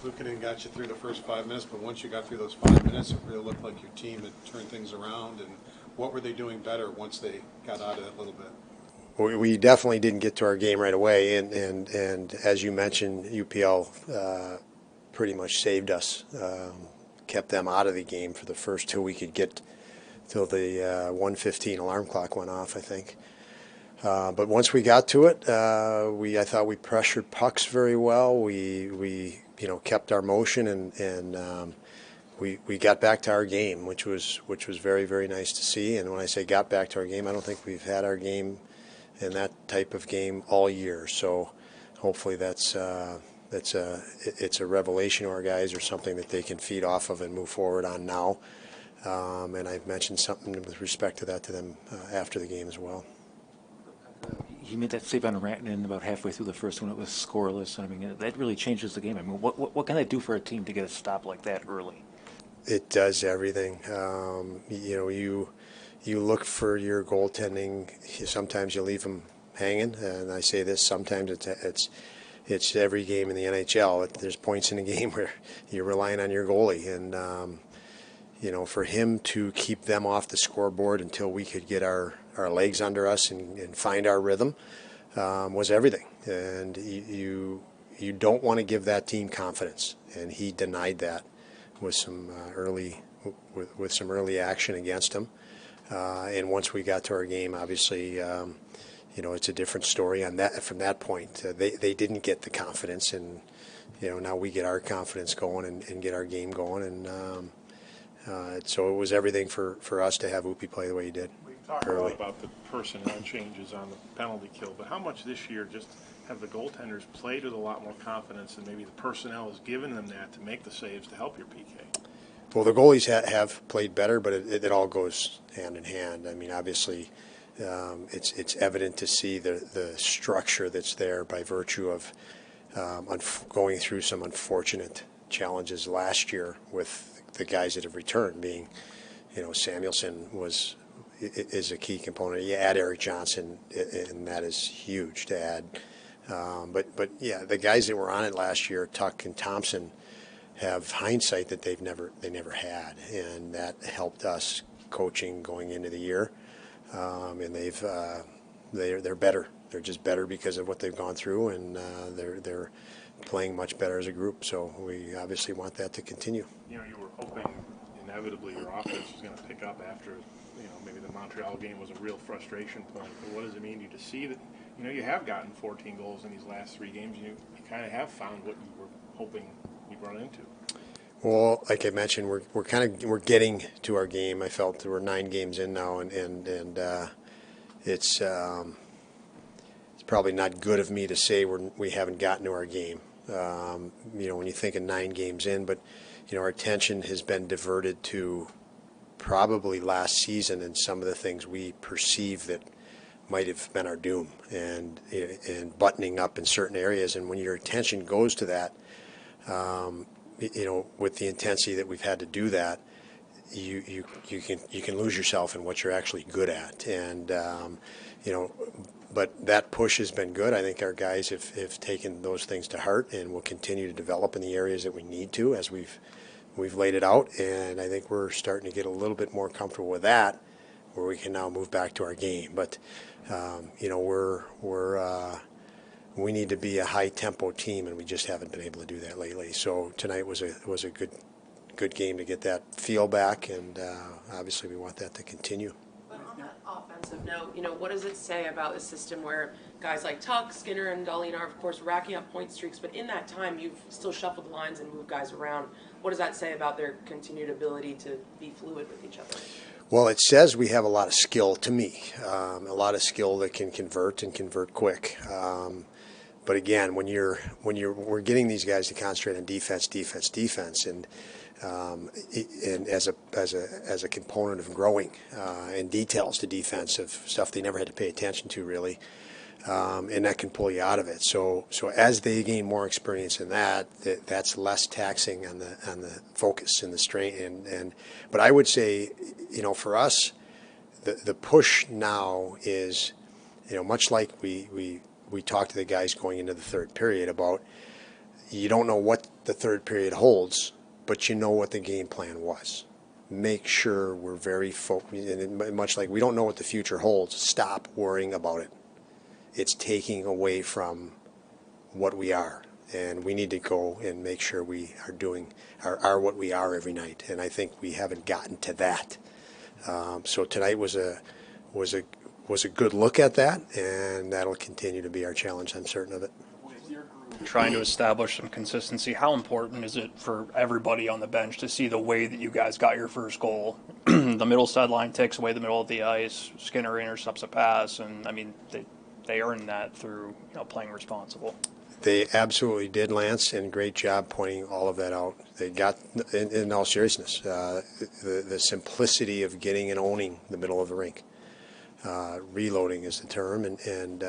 Luukkonen got you through the first 5 minutes, but once you got through those 5 minutes, it really looked like your team had turned things around. And what were they doing better once they got out of it a little bit? We definitely didn't get to our game right away, and as you mentioned, UPL pretty much saved us, kept them out of the game for the first two we could get till the 1:15 alarm clock went off, I think. But once we got to it, I thought we pressured pucks very well. We kept our motion, and we got back to our game, which was very, very nice to see. And when I say got back to our game, I don't think we've had our game in that type of game all year. So hopefully it's a revelation to our guys, or something that they can feed off of and move forward on now. And I've mentioned something with respect to that to them after the game as well. He made that save on Rantanen about halfway through the first one. It was scoreless. I mean, that really changes the game. I mean, what can that do for a team to get a stop like that early? It does everything. You look for your goaltending. Sometimes you leave them hanging, and I say this. Sometimes it's every game in the NHL. There's points in a game where you're relying on your goalie, and for him to keep them off the scoreboard until we could get our legs under us and find our rhythm was everything. And you don't want to give that team confidence, and he denied that with some early action against him. And once we got to our game, obviously, it's a different story on that. From that point, they didn't get the confidence, and now we get our confidence going and get our game going, and so it was everything for us to have Upi play the way he did. We've talked a lot about the personnel changes on the penalty kill, but how much this year just have the goaltenders played with a lot more confidence, and maybe the personnel has given them that to make the saves to help your PK? Well, the goalies have played better, but it all goes hand in hand. I mean, obviously, it's evident to see the structure that's there by virtue of going through some unfortunate challenges last year with the guys that have returned. Being, Samuelson is a key component. You add Eric Johnson, and that is huge to add. But yeah, the guys that were on it last year, Tuck and Thompson, have hindsight that they never had, and that helped us coaching going into the year. And they're better. They're just better because of what they've gone through, and they're playing much better as a group. So we obviously want that to continue. You were hoping inevitably your offense was going to pick up after, maybe the Montreal game was a real frustration point. But what does it mean to you to see that, you have gotten 14 goals in these last 3 games, and you kind of have found what you were hoping you'd run into? Well, like I mentioned, we're getting to our game. I felt we're 9 games in now, and it's probably not good of me to say we haven't gotten to our game. When you think of 9 games in, but our attention has been diverted to probably last season and some of the things we perceive that might have been our doom, and buttoning up in certain areas. And when your attention goes to that, with the intensity that we've had to do that, you can lose yourself in what you're actually good at. And but that push has been good. I think our guys have taken those things to heart and will continue to develop in the areas that we need to as we've laid it out. And I think we're starting to get a little bit more comfortable with that, where we can now move back to our game. But we need to be a high tempo team, and we just haven't been able to do that lately. So tonight was a good game to get that feel back, and obviously we want that to continue. But on that offensive note, what does it say about a system where guys like Tuck, Skinner, and Dahlin are, of course, racking up point streaks, but in that time you've still shuffled the lines and moved guys around? What does that say about their continued ability to be fluid with each other? Well, it says we have a lot of skill, to me, a lot of skill that can convert quick. But again, when we're getting these guys to concentrate on defense, and as a component of growing and details to defense of stuff they never had to pay attention to really, and that can pull you out of it. So as they gain more experience in that's less taxing on the focus and the strain. But I would say, for us, the push now is, much like we talked to the guys going into the third period about, you don't know what the third period holds, but you know what the game plan was. Make sure we're very focused, and much like we don't know what the future holds, stop worrying about it. It's taking away from what we are, and we need to go and make sure we are what we are every night, and I think we haven't gotten to that. So tonight was a good look at that, and that'll continue to be our challenge. I'm certain of it. Trying to establish some consistency. How important is it for everybody on the bench to see the way that you guys got your first goal? The middle sideline takes away the middle of the ice. Skinner intercepts a pass, and I mean they earned that through playing responsible. They absolutely did, Lance, and great job pointing all of that out. They got, in all seriousness, the simplicity of getting and owning the middle of the rink. Reloading is the term, and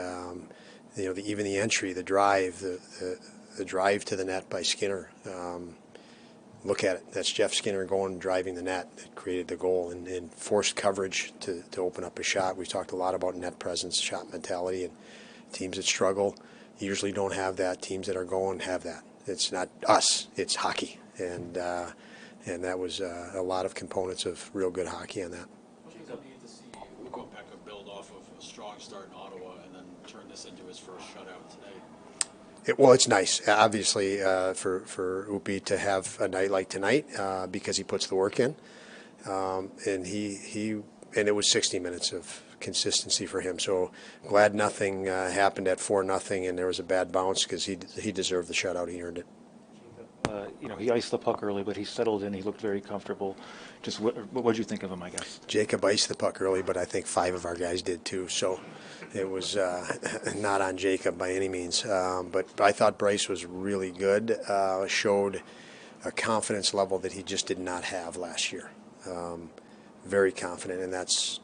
even the entry, the drive, the drive to the net by Skinner. Look at it. That's Jeff Skinner going and driving the net that created the goal, and forced coverage to open up a shot. We've talked a lot about net presence, shot mentality, and teams that struggle usually don't have that. Teams that are going have that. It's not us. It's hockey, and that was a lot of components of real good hockey on that. What does it need to see Ukko-Pekka build off of a strong start in Ottawa and then turn this into his first shutout today? Well, it's nice, obviously, for Upi to have a night like tonight because he puts the work in, and and it was 60 minutes of consistency for him. So glad nothing happened at 4-0, and there was a bad bounce because he deserved the shutout. He earned it. He iced the puck early, but he settled in. He looked very comfortable. Just what did you think of him, I guess? Jacob iced the puck early, but I think 5 of our guys did too. So it was not on Jacob by any means. But I thought Bryce was really good. Showed a confidence level that he just did not have last year. Very confident, and that's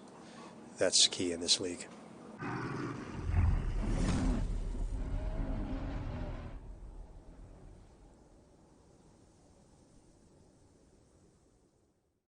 key in this league.